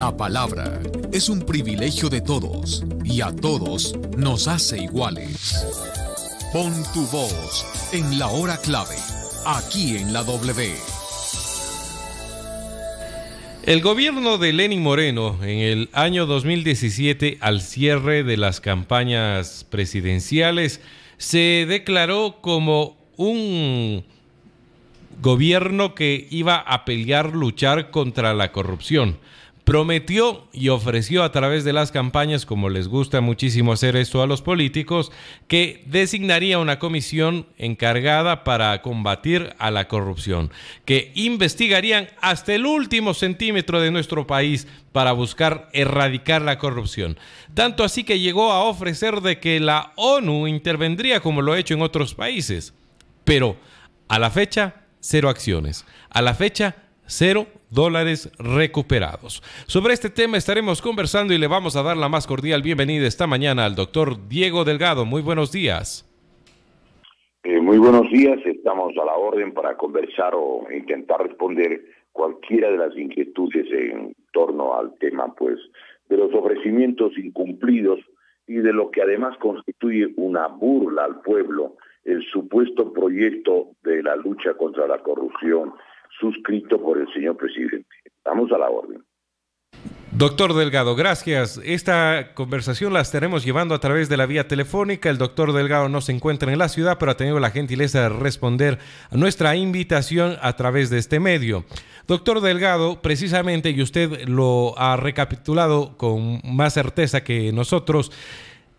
La palabra es un privilegio de todos y a todos nos hace iguales. Pon tu voz en la hora clave, aquí en la W. El gobierno de Lenín Moreno en el año 2017, al cierre de las campañas presidenciales, se declaró como un gobierno que iba a luchar contra la corrupción. Prometió y ofreció a través de las campañas, como les gusta muchísimo hacer esto a los políticos, que designaría una comisión encargada para combatir a la corrupción, que investigarían hasta el último centímetro de nuestro país para buscar erradicar la corrupción. Tanto así que llegó a ofrecer de que la ONU intervendría como lo ha hecho en otros países. Pero a la fecha, 0 acciones. A la fecha, $0 recuperados. Sobre este tema estaremos conversando y le vamos a dar la más cordial bienvenida esta mañana al doctor Diego Delgado. Muy buenos días. Muy buenos días, estamos a la orden para conversar o intentar responder cualquiera de las inquietudes en torno al tema, pues, de los ofrecimientos incumplidos y de lo que además constituye una burla al pueblo, el supuesto proyecto de la lucha contra la corrupción suscrito por el señor presidente. Estamos a la orden. Doctor Delgado, gracias. Esta conversación la estaremos llevando a través de la vía telefónica. El doctor Delgado no se encuentra en la ciudad, pero ha tenido la gentileza de responder a nuestra invitación a través de este medio. Doctor Delgado, precisamente, y usted lo ha recapitulado con más certeza que nosotros,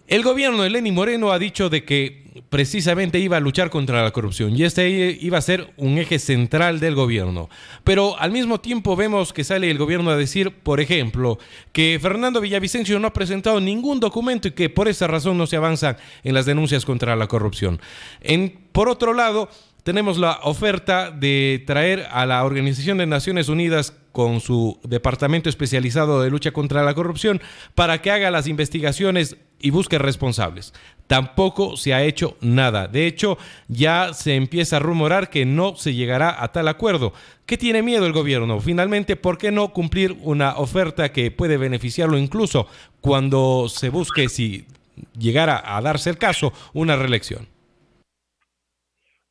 el gobierno de Lenín Moreno ha dicho de que precisamente iba a luchar contra la corrupción y este iba a ser un eje central del gobierno. Pero al mismo tiempo vemos que sale el gobierno a decir, por ejemplo, que Fernando Villavicencio no ha presentado ningún documento y que por esa razón no se avanza en las denuncias contra la corrupción. Por otro lado, tenemos la oferta de traer a la Organización de Naciones Unidas con su departamento especializado de lucha contra la corrupción para que haga las investigaciones y busque responsables. Tampoco se ha hecho nada. De hecho, ya se empieza a rumorar que no se llegará a tal acuerdo. ¿Qué tiene miedo el gobierno? Finalmente, ¿por qué no cumplir una oferta que puede beneficiarlo incluso cuando se busque, si llegara a darse el caso, una reelección?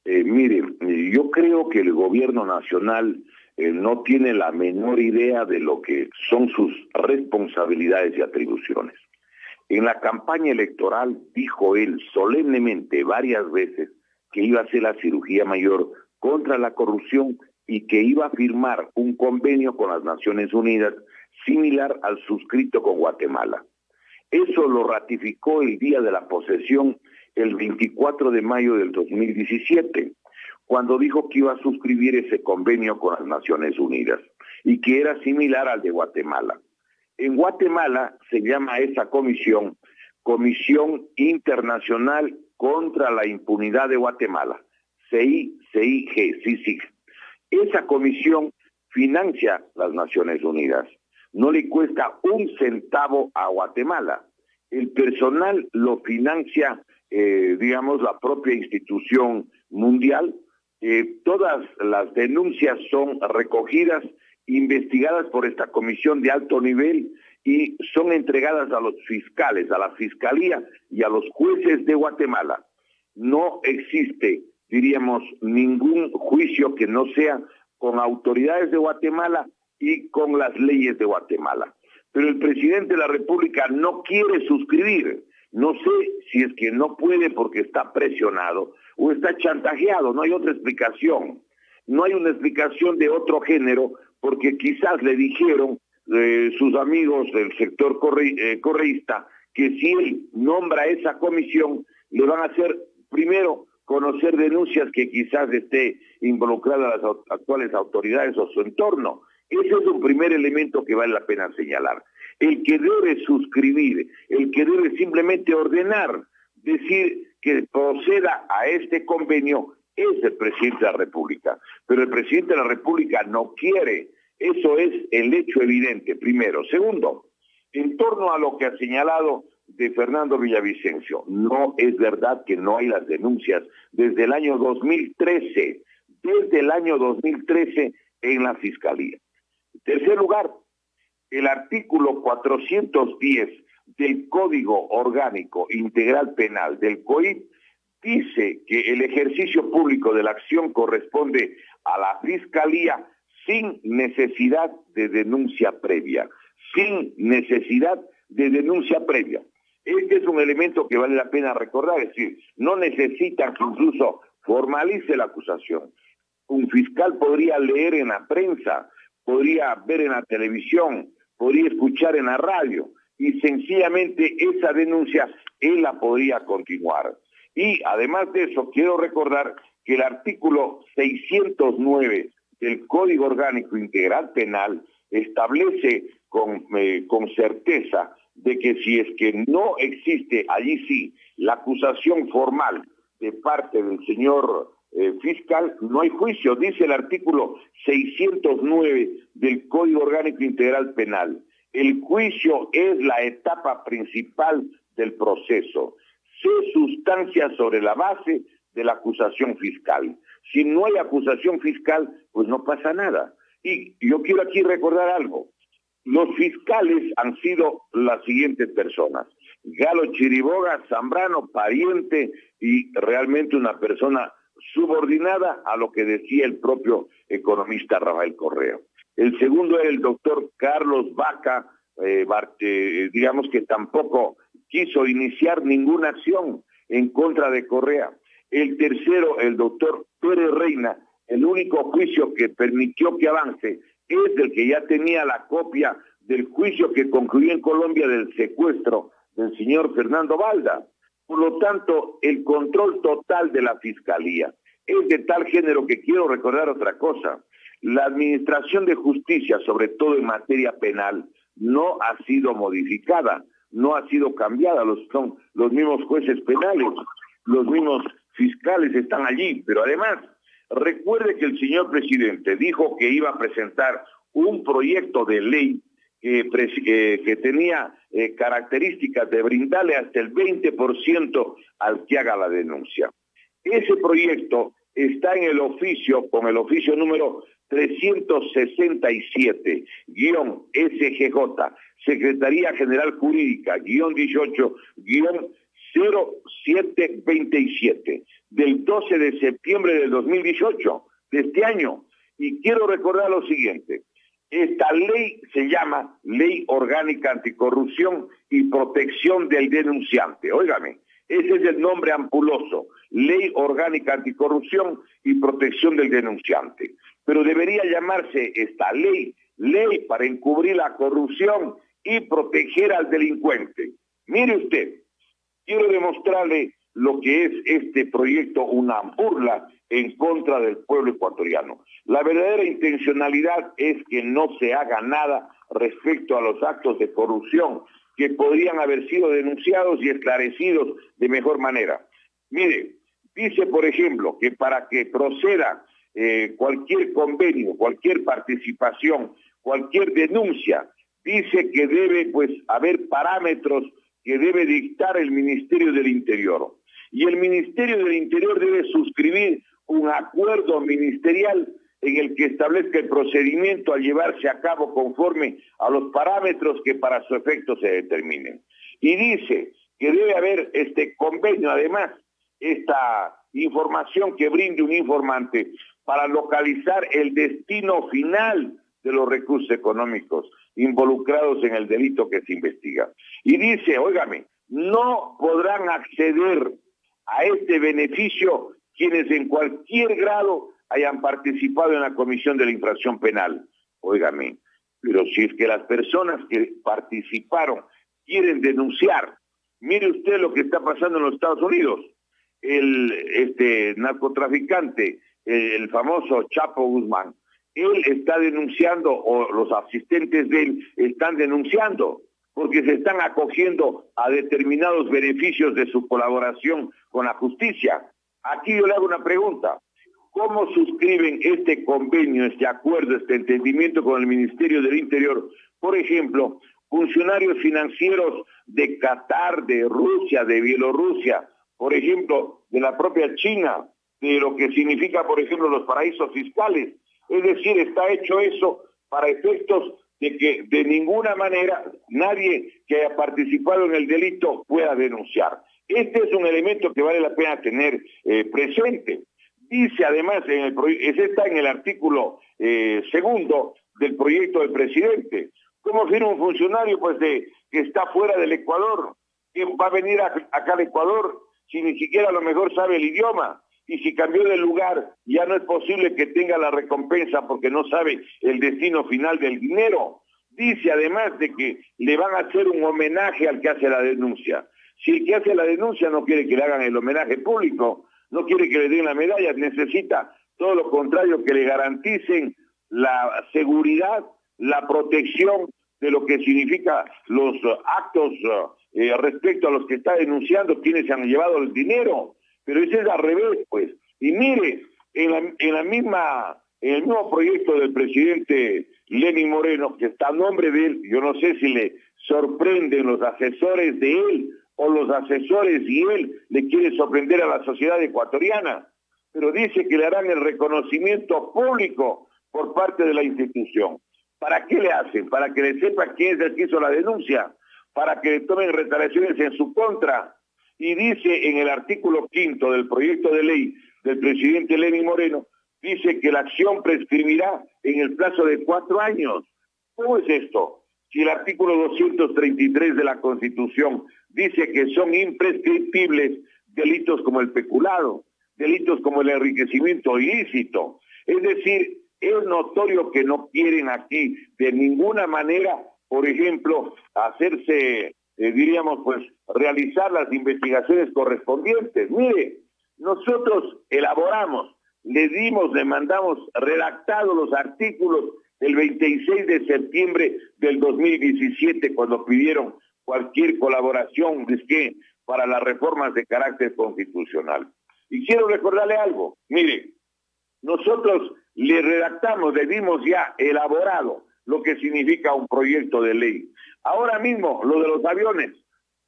Mire, yo creo que el gobierno nacional no tiene la menor idea de lo que son sus responsabilidades y atribuciones. En la campaña electoral dijo él solemnemente varias veces que iba a hacer la cirugía mayor contra la corrupción y que iba a firmar un convenio con las Naciones Unidas similar al suscrito con Guatemala. Eso lo ratificó el día de la posesión, el 24 de mayo del 2017, cuando dijo que iba a suscribir ese convenio con las Naciones Unidas y que era similar al de Guatemala. En Guatemala se llama esa comisión Comisión Internacional contra la Impunidad de Guatemala, CICIG. Esa comisión financia las Naciones Unidas. No le cuesta un centavo a Guatemala. El personal lo financia, la propia institución mundial. Todas las denuncias son recogidas, investigadas por esta comisión de alto nivel y son entregadas a los fiscales, a la fiscalía y a los jueces de Guatemala. No existe, ningún juicio que no sea con autoridades de Guatemala y con las leyes de Guatemala. Pero el presidente de la República no quiere suscribir. No sé si es que no puede porque está presionado o está chantajeado, no hay otra explicación. No hay una explicación de otro género porque quizás le dijeron sus amigos del sector correísta que si él nombra esa comisión le van a hacer primero conocer denuncias que quizás esté involucrada las actuales autoridades o su entorno. Ese es un primer elemento que vale la pena señalar. El que debe suscribir, el que debe simplemente ordenar, decir que proceda a este convenio es el presidente de la República. Pero el presidente de la República no quiere. Eso es el hecho evidente, primero. Segundo, en torno a lo que ha señalado de Fernando Villavicencio, no es verdad que no hay las denuncias desde el año 2013, en la Fiscalía. En tercer lugar, El artículo 410 del Código Orgánico Integral Penal del COIP dice que el ejercicio público de la acción corresponde a la Fiscalía sin necesidad de denuncia previa. Sin necesidad de denuncia previa. Este es un elemento que vale la pena recordar, es decir, no necesitan que incluso formalice la acusación. Un fiscal podría leer en la prensa, podría ver en la televisión, podría escuchar en la radio y sencillamente esa denuncia él la podría continuar. Y además de eso, quiero recordar que el artículo 609 del Código Orgánico Integral Penal establece con certeza de que si es que no existe allí sí la acusación formal de parte del señor fiscal, no hay juicio, dice el artículo 609 del Código Orgánico Integral Penal. El juicio es la etapa principal del proceso. Se sustancia sobre la base de la acusación fiscal. Si no hay acusación fiscal, pues no pasa nada. Y yo quiero aquí recordar algo. Los fiscales han sido las siguientes personas: Galo Chiriboga, Zambrano, pariente y realmente una persona subordinada a lo que decía el propio economista Rafael Correa. El segundo era el doctor Carlos Vaca, digamos que tampoco quiso iniciar ninguna acción en contra de Correa. El tercero, el doctor Pérez Reina, el único juicio que permitió que avance es del que ya tenía la copia del juicio que concluyó en Colombia del secuestro del señor Fernando Balda. Por lo tanto, el control total de la Fiscalía es de tal género que quiero recordar otra cosa. La administración de justicia, sobre todo en materia penal, no ha sido modificada, no ha sido cambiada. Son los mismos jueces penales, los mismos fiscales están allí, pero además, recuerde que el señor presidente dijo que iba a presentar un proyecto de ley que tenía características de brindarle hasta el 20% al que haga la denuncia. Ese proyecto está en el oficio, con el oficio número 367-SGJ, Secretaría General Jurídica, _18-0727, del 12 de septiembre del 2018, de este año. Y quiero recordar lo siguiente: esta ley se llama Ley Orgánica Anticorrupción y Protección del Denunciante. Óigame, ese es el nombre ampuloso, Ley Orgánica Anticorrupción y Protección del Denunciante. Pero debería llamarse esta ley para encubrir la corrupción y proteger al delincuente. Mire usted, quiero demostrarle lo que es este proyecto, una burla en contra del pueblo ecuatoriano. La verdadera intencionalidad es que no se haga nada respecto a los actos de corrupción que podrían haber sido denunciados y esclarecidos de mejor manera. Mire, dice por ejemplo que para que proceda cualquier convenio, cualquier participación, cualquier denuncia, dice que debe haber parámetros que debe dictar el Ministerio del Interior. Y el Ministerio del Interior debe suscribir un acuerdo ministerial en el que establezca el procedimiento a llevarse a cabo conforme a los parámetros que para su efecto se determinen. Y dice que debe haber este convenio, además, esta información que brinde un informante para localizar el destino final de los recursos económicos involucrados en el delito que se investiga. Y dice, óigame, no podrán acceder a este beneficio quienes en cualquier grado hayan participado en la comisión de la infracción penal. Óigame, pero si es que las personas que participaron quieren denunciar, mire usted lo que está pasando en los Estados Unidos. El narcotraficante, el famoso Chapo Guzmán, él está denunciando, o los asistentes de él están denunciando, porque se están acogiendo a determinados beneficios de su colaboración con la justicia. Aquí yo le hago una pregunta: ¿cómo suscriben este convenio, este acuerdo, este entendimiento con el Ministerio del Interior? Por ejemplo, funcionarios financieros de Qatar, de Rusia, de Bielorrusia, por ejemplo, de la propia China, de lo que significa, por ejemplo, los paraísos fiscales. Es decir, está hecho eso para efectos de que de ninguna manera nadie que haya participado en el delito pueda denunciar. Este es un elemento que vale la pena tener presente. Dice además, ese está en el artículo segundo del proyecto del presidente. ¿Cómo firma un funcionario pues que está fuera del Ecuador? ¿Que va a venir acá al Ecuador si ni siquiera a lo mejor sabe el idioma? Y si cambió de lugar, ya no es posible que tenga la recompensa porque no sabe el destino final del dinero. Dice además de que le van a hacer un homenaje al que hace la denuncia. Si el que hace la denuncia no quiere que le hagan el homenaje público, no quiere que le den la medalla, necesita todo lo contrario, que le garanticen la seguridad, la protección de lo que significa los actos respecto a los que está denunciando, quienes se han llevado el dinero. Pero ese es al revés, pues. Y mire, en el mismo proyecto del presidente Lenín Moreno, que está a nombre de él, yo no sé si le sorprenden los asesores de él o los asesores y él le quiere sorprender a la sociedad ecuatoriana, pero dice que le harán el reconocimiento público por parte de la institución. ¿Para qué le hacen? Para que le sepa quién es el que hizo la denuncia, para que le tomen retaliaciones en su contra. Y dice en el artículo 5 del proyecto de ley del presidente Lenín Moreno, dice que la acción prescribirá en el plazo de 4 años. ¿Cómo es esto? Si el artículo 233 de la Constitución dice que son imprescriptibles delitos como el peculado, delitos como el enriquecimiento ilícito. Es decir, es notorio que no quieren aquí de ninguna manera, por ejemplo, hacerse, realizar las investigaciones correspondientes. Mire, nosotros elaboramos, le mandamos redactados los artículos el 26 de septiembre del 2017, cuando pidieron cualquier colaboración para las reformas de carácter constitucional. Y quiero recordarle algo, mire, nosotros le redactamos, le dimos ya elaborado lo que significa un proyecto de ley. Ahora mismo, lo de los aviones,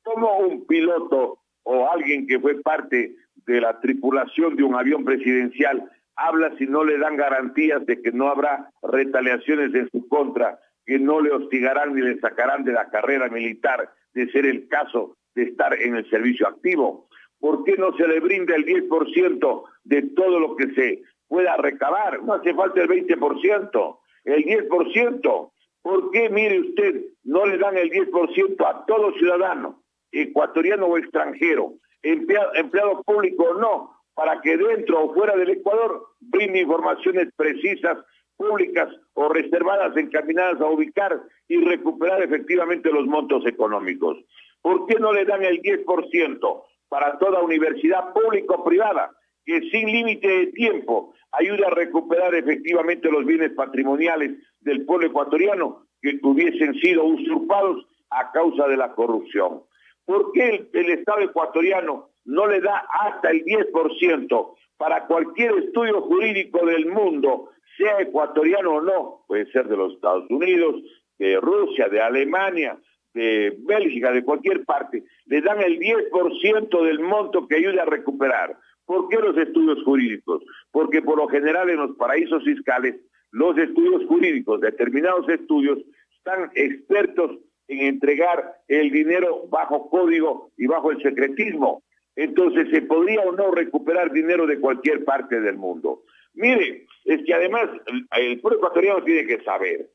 como un piloto o alguien que fue parte de la tripulación de un avión presidencial habla si no le dan garantías de que no habrá retaliaciones en su contra, que no le hostigarán ni le sacarán de la carrera militar, de ser el caso de estar en el servicio activo? ¿Por qué no se le brinda el 10% de todo lo que se pueda recabar? No hace falta el 20%, el 10%. ¿Por qué, mire usted, no le dan el 10% a todo ciudadano, ecuatoriano o extranjero, empleado público o no, para que dentro o fuera del Ecuador brinde informaciones precisas, públicas o reservadas, encaminadas a ubicar y recuperar efectivamente los montos económicos? ¿Por qué no le dan el 10% para toda universidad pública o privada, que sin límite de tiempo ayude a recuperar efectivamente los bienes patrimoniales del pueblo ecuatoriano que hubiesen sido usurpados a causa de la corrupción? ¿Por qué el Estado ecuatoriano no le da hasta el 10% para cualquier estudio jurídico del mundo, sea ecuatoriano o no? Puede ser de los Estados Unidos, de Rusia, de Alemania, de Bélgica, de cualquier parte. Le dan el 10% del monto que ayude a recuperar. ¿Por qué los estudios jurídicos? Porque por lo general en los paraísos fiscales, los estudios jurídicos, determinados estudios, están expertos en entregar el dinero bajo código y bajo el secretismo. Entonces, ¿se podría o no recuperar dinero de cualquier parte del mundo? Mire, es que además el pueblo ecuatoriano tiene que saber,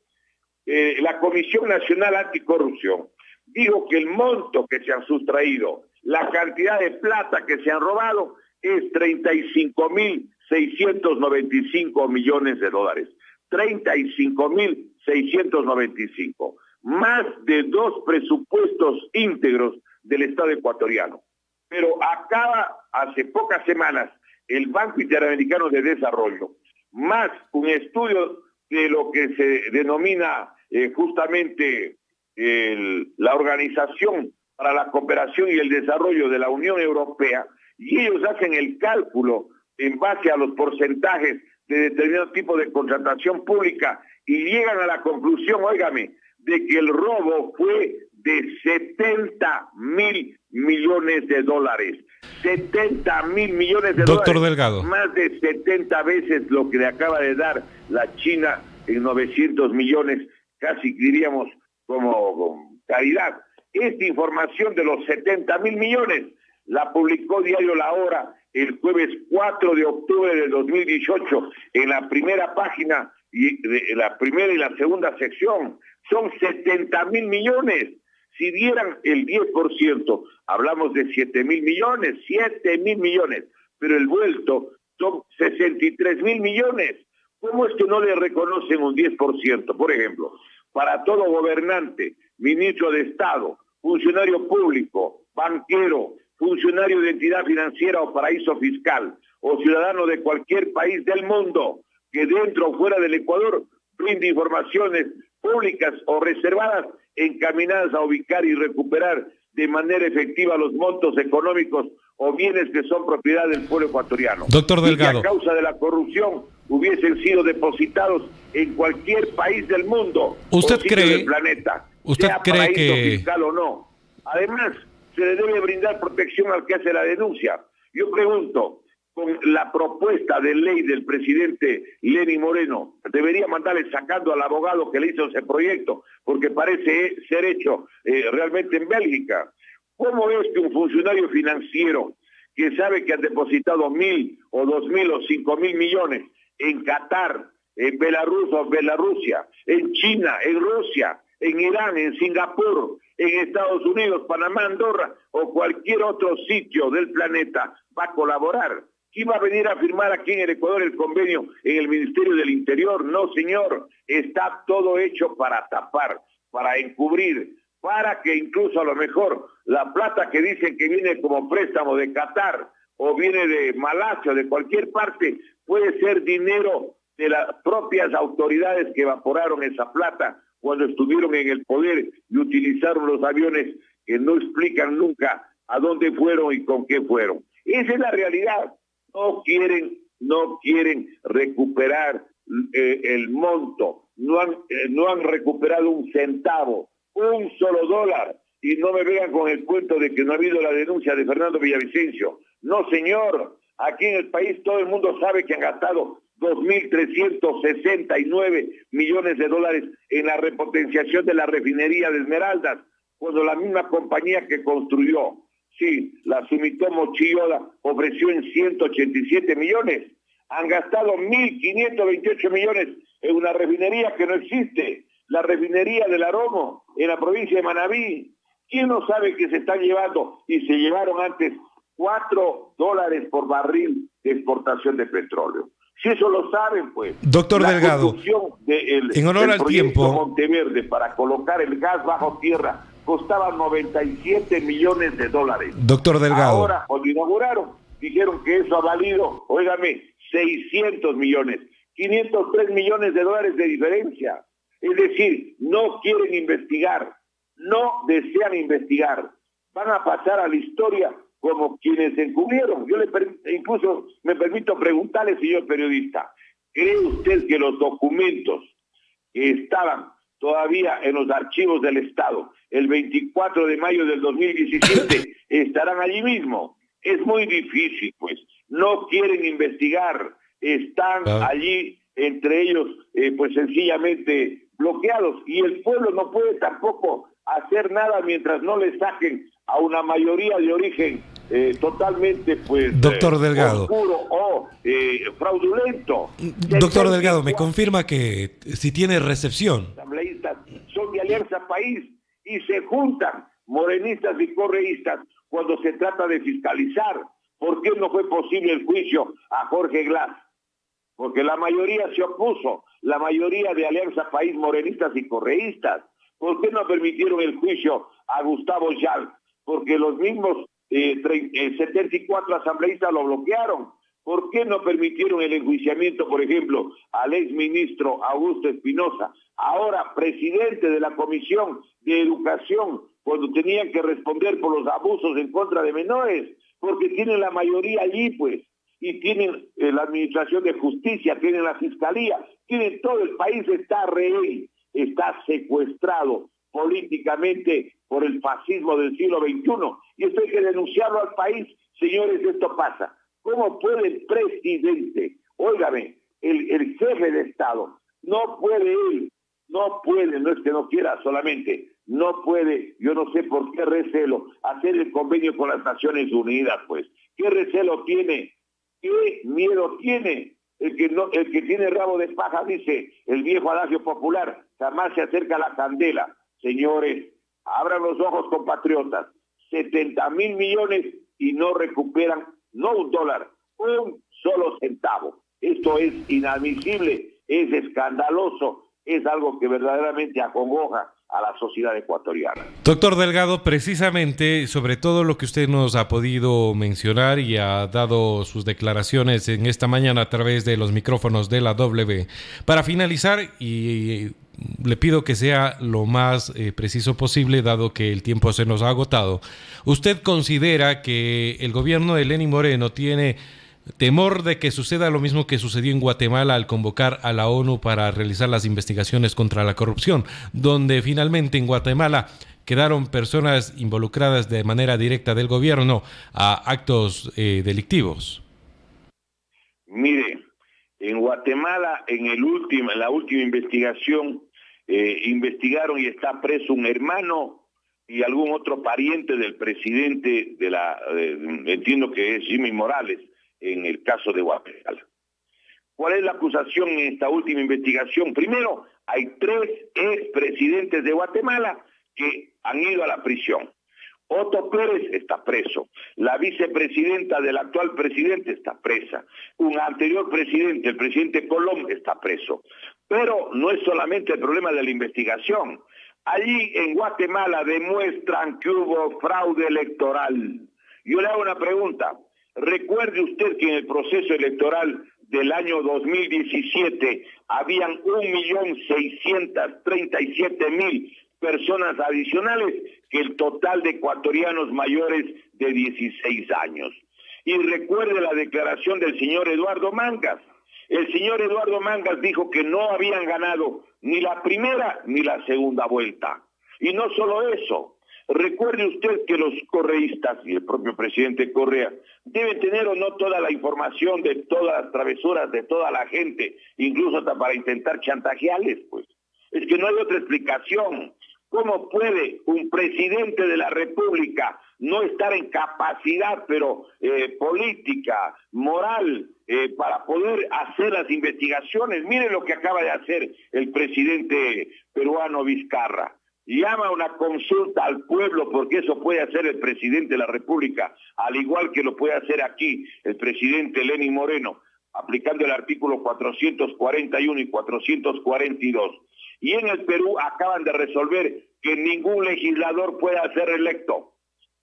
la Comisión Nacional Anticorrupción dijo que el monto que se han sustraído, la cantidad de plata que se han robado es 35.695 millones de dólares. 35.695, más de 2 presupuestos íntegros del Estado ecuatoriano. Pero acaba hace pocas semanas el Banco Interamericano de Desarrollo, más un estudio de lo que se denomina justamente la Organización para la Cooperación y el Desarrollo de la Unión Europea, y ellos hacen el cálculo en base a los porcentajes de determinado tipo de contratación pública y llegan a la conclusión, óigame, de que el robo fue de 70.000 millones de dólares. 70.000 millones de Doctor dólares. Delgado. Más de 70 veces lo que le acaba de dar la China en 900 millones casi diríamos como caridad. Esta información de los 70.000 millones la publicó Diario La Hora el jueves 4 de octubre de 2018 en la primera página, y la primera y la segunda sección. Son 70.000 millones. Si dieran el 10%, hablamos de 7.000 millones, 7.000 millones, pero el vuelto son 63.000 millones. ¿Cómo es que no le reconocen un 10%? Por ejemplo, para todo gobernante, ministro de Estado, funcionario público, banquero, funcionario de entidad financiera o paraíso fiscal, o ciudadano de cualquier país del mundo que dentro o fuera del Ecuador brinde informaciones públicas o reservadas encaminadas a ubicar y recuperar de manera efectiva los montos económicos o bienes que son propiedad del pueblo ecuatoriano. Doctor Delgado. Y que a causa de la corrupción hubiesen sido depositados en cualquier país del mundo. ¿Usted cree, del planeta, usted sea cree paraíso que fiscal o no? Además, se le debe brindar protección al que hace la denuncia. Yo pregunto, con la propuesta de ley del presidente Lenín Moreno, debería mandarle sacando al abogado que le hizo ese proyecto, porque parece ser hecho realmente en Bélgica. ¿Cómo es que un funcionario financiero que sabe que han depositado 1.000 o 2.000 o 5.000 millones en Qatar, en Belarus o Bielorrusia, en China, en Rusia, en Irán, en Singapur, en Estados Unidos, Panamá, Andorra o cualquier otro sitio del planeta va a colaborar? ¿Quién va a venir a firmar aquí en el Ecuador el convenio en el Ministerio del Interior? No, señor, está todo hecho para tapar, para encubrir, para que incluso a lo mejor la plata que dicen que viene como préstamo de Qatar o viene de Malasia o de cualquier parte, puede ser dinero de las propias autoridades que evaporaron esa plata cuando estuvieron en el poder y utilizaron los aviones que no explican nunca a dónde fueron y con qué fueron. Esa es la realidad. No quieren recuperar el monto, no han recuperado un centavo, un solo dólar, y no me vengan con el cuento de que no ha habido la denuncia de Fernando Villavicencio. No, señor, aquí en el país todo el mundo sabe que han gastado 2.369 millones de dólares en la repotenciación de la refinería de Esmeraldas, cuando la misma compañía que construyó, sí, la Sumitomo Chiyoda, ofreció en 187 millones. Han gastado 1.528 millones en una refinería que no existe, la refinería del Aromo, en la provincia de Manabí. ¿Quién no sabe que se están llevando y se llevaron antes $4 por barril de exportación de petróleo? Si eso lo saben, pues. Doctor Delgado, en honor al tiempo, Monteverde para colocar el gas bajo tierra costaba 97 millones de dólares. Doctor Delgado. Ahora, cuando inauguraron, dijeron que eso ha valido, óigame, 600 millones, 503 millones de dólares de diferencia. Es decir, no quieren investigar, no desean investigar. Van a pasar a la historia como quienes se encubrieron. Yo incluso me permito preguntarle, señor periodista, ¿cree usted que los documentos que estaban todavía en los archivos del Estado el 24 de mayo del 2017 estarán allí mismo? Es muy difícil, pues. No quieren investigar, están allí, entre ellos, pues sencillamente bloqueados, y el pueblo no puede tampoco hacer nada mientras no le saquen a una mayoría de origen totalmente, pues, doctor Delgado, oscuro o fraudulento. Doctor Delgado, me confirma que si tiene recepción. Asambleístas son de Alianza País y se juntan morenistas y correístas cuando se trata de fiscalizar. ¿Por qué no fue posible el juicio a Jorge Glass? Porque la mayoría se opuso, la mayoría de Alianza País, morenistas y correístas. ¿Por qué no permitieron el juicio a Gustavo Yal? Porque los mismos 74 asambleístas lo bloquearon. ¿Por qué no permitieron el enjuiciamiento, por ejemplo, al exministro Augusto Espinosa, ahora presidente de la Comisión de Educación, cuando tenían que responder por los abusos en contra de menores? Porque tienen la mayoría allí, pues, y tienen la Administración de Justicia, tienen la Fiscalía, tienen todo el país, está rehén, está secuestrado políticamente por el fascismo del siglo XXI, y esto hay que denunciarlo al país. Señores, esto pasa. ¿Cómo puede el presidente, óigame, el jefe de Estado, no puede él no puede, no es que no quiera solamente, no puede, yo no sé por qué recelo, hacer el convenio con las Naciones Unidas, pues. ¿Qué recelo tiene? ¿Qué miedo tiene? El que tiene rabo de paja, dice el viejo adagio popular, jamás se acerca a la candela. Señores, abran los ojos, compatriotas. 70,000 millones y no recuperan, no un dólar, un solo centavo. Esto es inadmisible, es escandaloso, es algo que verdaderamente acongoja a la sociedad ecuatoriana. Doctor Delgado, precisamente sobre todo lo que usted nos ha podido mencionar y ha dado sus declaraciones en esta mañana a través de los micrófonos de la W. Para finalizar, y le pido que sea lo más preciso posible, dado que el tiempo se nos ha agotado, ¿usted considera que el gobierno de Lenín Moreno tiene temor de que suceda lo mismo que sucedió en Guatemala al convocar a la ONU para realizar las investigaciones contra la corrupción, donde finalmente en Guatemala quedaron personas involucradas de manera directa del gobierno a actos delictivos? Mire, en Guatemala, en la última investigación, investigaron y está preso un hermano y algún otro pariente del presidente entiendo que es Jimmy Morales, en el caso de Guatemala. ¿Cuál es la acusación en esta última investigación? Primero, hay 3 expresidentes de Guatemala que han ido a la prisión. Otto Pérez está preso. La vicepresidenta del actual presidente está presa. Un anterior presidente, el presidente Colom, está preso. Pero no es solamente el problema de la investigación. Allí en Guatemala demuestran que hubo fraude electoral. Yo le hago una pregunta. Recuerde usted que en el proceso electoral del año 2017 habían 1.637.000 personas adicionales que el total de ecuatorianos mayores de 16 años. Y recuerde la declaración del señor Eduardo Mangas. El señor Eduardo Mangas dijo que no habían ganado ni la primera ni la segunda vuelta. Y no solo eso. Recuerde usted que los correístas y el propio presidente Correa deben tener o no toda la información de todas las travesuras de toda la gente, incluso hasta para intentar chantajearles, pues. Es que no hay otra explicación. ¿Cómo puede un presidente de la República no estar en capacidad, pero política, moral, para poder hacer las investigaciones? Miren lo que acaba de hacer el presidente peruano Vizcarra. Llama a una consulta al pueblo, porque eso puede hacer el presidente de la República, al igual que lo puede hacer aquí el presidente Lenín Moreno, aplicando el artículo 441 y 442. Y en el Perú acaban de resolver que ningún legislador pueda ser electo.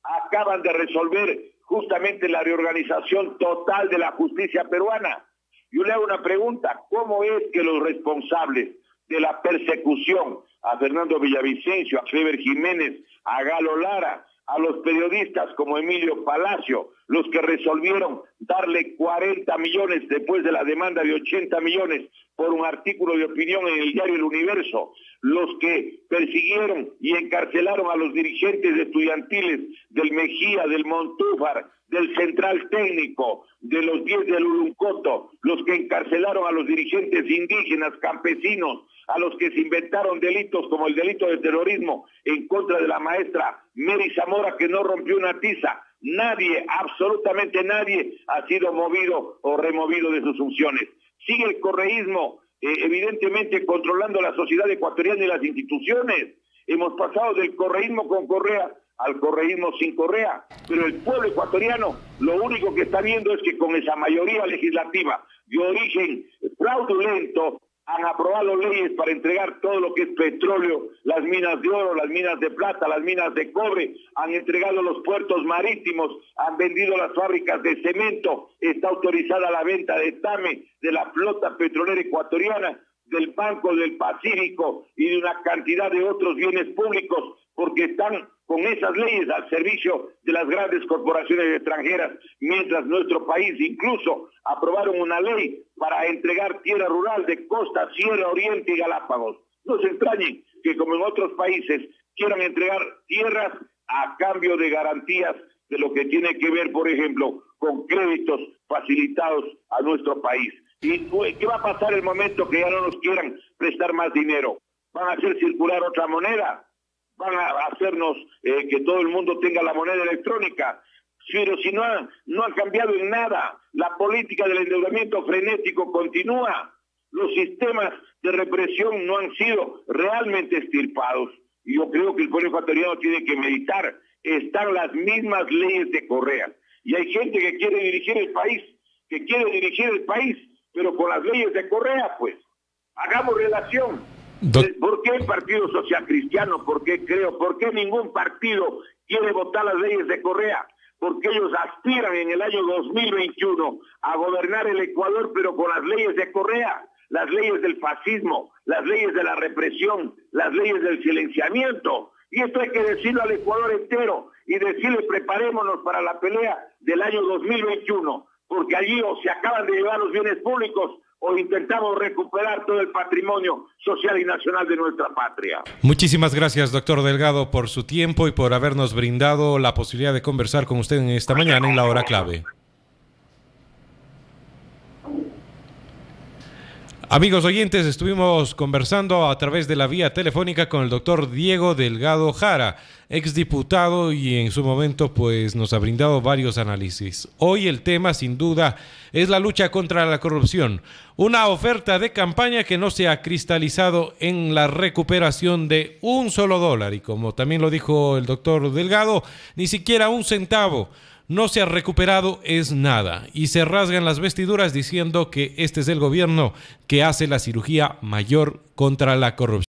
Acaban de resolver justamente la reorganización total de la justicia peruana. Yo le hago una pregunta, ¿cómo es que los responsables de la persecución a Fernando Villavicencio, a Clever Jiménez, a Galo Lara, a los periodistas como Emilio Palacio, los que resolvieron darle 40 millones después de la demanda de 80 millones por un artículo de opinión en el diario El Universo, los que persiguieron y encarcelaron a los dirigentes estudiantiles del Mejía, del Montúfar, del Central Técnico, de los 10 del Uruncoto, los que encarcelaron a los dirigentes indígenas, campesinos, a los que se inventaron delitos como el delito de terrorismo en contra de la maestra Mary Zamora, que no rompió una tiza. Nadie, absolutamente nadie, ha sido movido o removido de sus funciones. Sigue el correísmo, evidentemente controlando la sociedad ecuatoriana y las instituciones. Hemos pasado del correísmo con Correa al correísmo sin Correa, pero el pueblo ecuatoriano lo único que está viendo es que con esa mayoría legislativa de origen fraudulento han aprobado leyes para entregar todo lo que es petróleo, las minas de oro, las minas de plata, las minas de cobre, han entregado los puertos marítimos, han vendido las fábricas de cemento, está autorizada la venta de TAME, de la flota petrolera ecuatoriana, del Banco del Pacífico y de una cantidad de otros bienes públicos, porque están con esas leyes al servicio de las grandes corporaciones extranjeras, mientras nuestro país incluso aprobaron una ley para entregar tierra rural de costa, sierra, oriente y Galápagos. No se extrañen que como en otros países quieran entregar tierras a cambio de garantías de lo que tiene que ver, por ejemplo, con créditos facilitados a nuestro país. ¿Y qué va a pasar el momento que ya no nos quieran prestar más dinero? van a hacer circular otra moneda, van a hacernos que todo el mundo tenga la moneda electrónica. Pero si no ha cambiado en nada, la política del endeudamiento frenético continúa, los sistemas de represión no han sido realmente extirpados. Y yo creo que el pueblo ecuatoriano tiene que meditar, están las mismas leyes de Correa. Y hay gente que quiere dirigir el país, pero con las leyes de Correa, pues. Hagamos relación. ¿Por qué el Partido Social Cristiano? ¿Por qué ningún partido quiere votar las leyes de Correa? Porque ellos aspiran en el año 2021 a gobernar el Ecuador, pero con las leyes de Correa, las leyes del fascismo, las leyes de la represión, las leyes del silenciamiento. Y esto hay que decirlo al Ecuador entero y decirle: preparémonos para la pelea del año 2021, porque allí o se acaban de llevar los bienes públicos o intentamos recuperar todo el patrimonio social y nacional de nuestra patria. Muchísimas gracias, doctor Delgado, por su tiempo y por habernos brindado la posibilidad de conversar con usted en esta mañana en la hora clave. Amigos oyentes, estuvimos conversando a través de la vía telefónica con el doctor Diego Delgado Jara, exdiputado, y en su momento pues nos ha brindado varios análisis. Hoy el tema sin duda es la lucha contra la corrupción, una oferta de campaña que no se ha cristalizado en la recuperación de un solo dólar, y como también lo dijo el doctor Delgado, ni siquiera un centavo. No se ha recuperado es nada, y se rasgan las vestiduras diciendo que este es el gobierno que hace la cirugía mayor contra la corrupción.